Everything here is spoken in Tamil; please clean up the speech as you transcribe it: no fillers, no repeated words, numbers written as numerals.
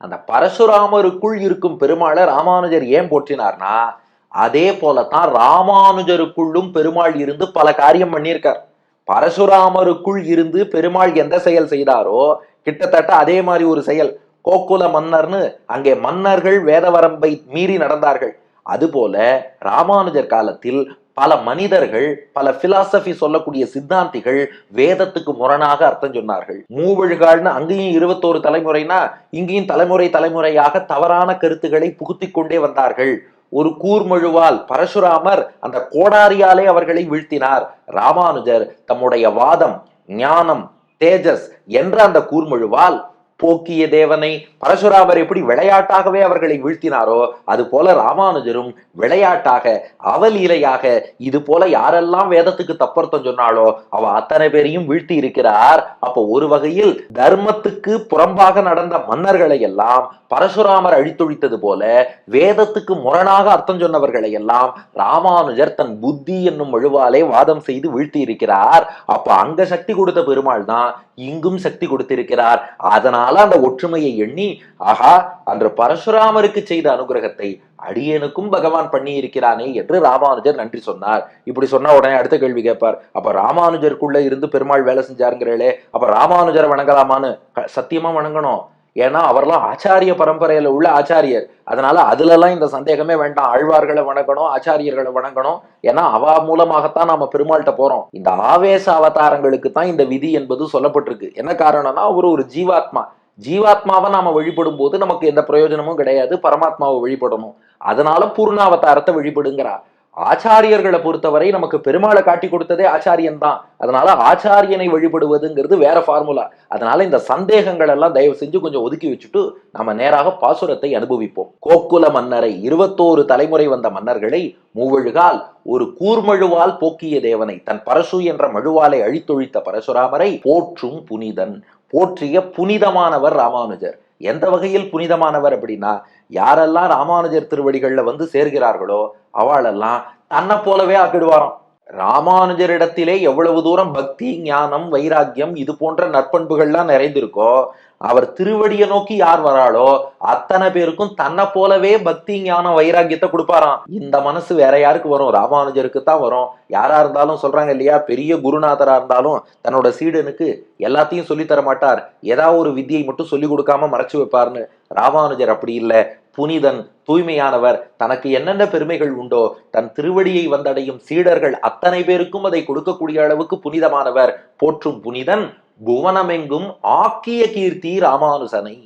அந்த பரசுராமருக்குள் இருக்கும் பெருமாளை ராமானுஜர் ஏன் போற்றினார்னா, அதே போலத்தான் ராமானுஜருக்குள்ளும் பெருமாள் இருந்து பல காரியம் பண்ணியிருக்கார். பரசுராமருக்குள் இருந்து பெருமாள் எந்த செயல் செய்தாரோ கிட்டத்தட்ட அதே மாதிரி ஒரு செயல். கோக்குல மன்னர்னு அங்கே மன்னர்கள் வேத வரம்பை மீறி நடந்தார்கள். அதுபோல ராமானுஜர் காலத்தில் பல மனிதர்கள், பல பிலாசபி சொல்லக்கூடிய சித்தாந்திகள் வேதத்துக்கு முரணாக அர்த்தம் சொன்னார்கள். மூவழுகால்னு அங்கேயும் 21 தலைமுறைனா இங்கேயும் தலைமுறை தலைமுறையாக தவறான கருத்துக்களை புகுத்தி கொண்டே வந்தார்கள். ஒரு கூர்மழுவால் பரசுராமர் அந்த கோடாரியாலே அவர்களை வீழ்த்தினார். ராமானுஜர் தம்முடைய வாதம், ஞானம், தேஜஸ் என்ற அந்த கூர்மழுவால் போக்கிய தேவனை பரசுராமர் எப்படி விளையாட்டாகவே அவர்களை வீழ்த்தினாரோ அது போல ராமானுஜரும் விளையாட்டாக அவலீலையாக இது போல யாரெல்லாம் வேதத்துக்கு தப்பர்த்தம் சொன்னாலோ அவ அத்தனை பேரையும் வீழ்த்தி இருக்கிறார். அப்போ ஒரு வகையில் தர்மத்துக்கு புறம்பாக நடந்த மன்னர்களை எல்லாம் பரசுராமர் அழித்தொழித்தது போல வேதத்துக்கு முரணாக அர்த்தம் சொன்னவர்களை எல்லாம் ராமானுஜர் தன் புத்தி என்னும் வழுவாலே வாதம் செய்து வீழ்த்தி இருக்கிறார். அப்ப அங்க சக்தி கொடுத்த பெருமாள் தான் இங்கும் சக்தி கொடுத்திருக்கிறார். அதனால அந்த ஒற்றுமையை எண்ணி, ஆஹா, அன்று பரசுராமருக்கு செய்த அனுகிரகத்தை அடியனுக்கும் பகவான் பண்ணி இருக்கிறானே என்று ராமானுஜர் நன்றி சொன்னார். இப்படி சொன்னா உடனே அடுத்த கேள்வி கேட்பார், அப்ப ராமானுஜருக்குள்ள இருந்து பெருமாள் வேலை செஞ்சாருங்கிறே, அப்ப ராமானுஜரை வணங்கலாமான்னு? சத்தியமா வணங்கணும். ஏன்னா அவர்லாம் ஆச்சாரிய பரம்பரையில உள்ள ஆச்சாரியர். அதனால அதுல எல்லாம் இந்த சந்தேகமே வேண்டாம். ஆழ்வார்களை வணங்கணும், ஆச்சாரியர்களை வணங்கணும். ஏன்னா அவ மூலமாகத்தான் நாம பெருமாள்கிட்ட போறோம். இந்த ஆவேச அவதாரங்களுக்கு தான் இந்த விதி என்பது சொல்லப்பட்டிருக்கு. என்ன காரணம்னா அவர் ஒரு ஜீவாத்மா. ஜீவாத்மாவை நாம வழிபடும் போது நமக்கு எந்த பிரயோஜனமும் கிடையாது. பரமாத்மாவை வழிபடணும். அதனால பூர்ணாவதாரத்தை வழிபடுங்கிறா. ஆச்சாரியர்களை பொறுத்தவரை நமக்கு பெருமாளை காட்டி கொடுத்ததே ஆச்சாரியன் தான். அதனால ஆச்சாரியனை வழிபடுவதுங்கிறது வேற ஃபார்முலா. அதனால இந்த சந்தேகங்கள் எல்லாம் தயவு செஞ்சு கொஞ்சம் ஒதுக்கி வச்சுட்டு நம்ம நேராக பாசுரத்தை அனுபவிப்போம். கோக்குல மன்னரை 21 தலைமுறை வந்த மன்னர்களை மூவழுகால் ஒரு கூர்மழுவால் போக்கிய தேவனை தன் பரசு என்ற மழுவாலை அழித்தொழித்த பரசுராமரை போற்றும் புனிதன். போற்றிய புனிதமானவர் ராமானுஜர். எந்த வகையில் புனிதமானவர் அப்படின்னா, யாரெல்லாம் ராமானுஜர் திருவடிகள்ல வந்து சேர்கிறார்களோ அவளெல்லாம் தன்னை போலவே ஆக்கிடுவாராம். ராமானுஜரிடத்திலே எவ்வளவு தூரம் பக்தி, ஞானம், வைராக்கியம் இது போன்ற நற்பண்புகள்லாம் நிறைந்திருக்கோ, அவர் திருவடியை நோக்கி யார் வராளோ அத்தனை பேருக்கும் தன்னை போலவே பக்தி, ஞானம், வைராக்கியத்தை கொடுப்பாராம். இந்த மனசு வேற யாருக்கு வரும்? ராமானுஜருக்கு தான் வரும். யாரா இருந்தாலும் சொல்றாங்க இல்லையா, பெரிய குருநாதரா இருந்தாலும் தன்னோட சீடனுக்கு எல்லாத்தையும் சொல்லி தர மாட்டார். ஏதாவது ஒரு வித்தியை மட்டும் சொல்லி கொடுக்காம மறைச்சு வைப்பார்னு. ராமானுஜர் அப்படி இல்லை. புனிதன், தூய்மையானவர். தனக்கு என்னென்ன பெருமைகள் உண்டோ தன் திருவடியை வந்தடையும் சீடர்கள் அத்தனை பேருக்கும் அதை கொடுக்கக்கூடிய அளவுக்கு புனிதமானவர். போற்றும் புனிதன், புவனமெங்கும் ஆக்கிய கீர்த்தி ராமானுசனை.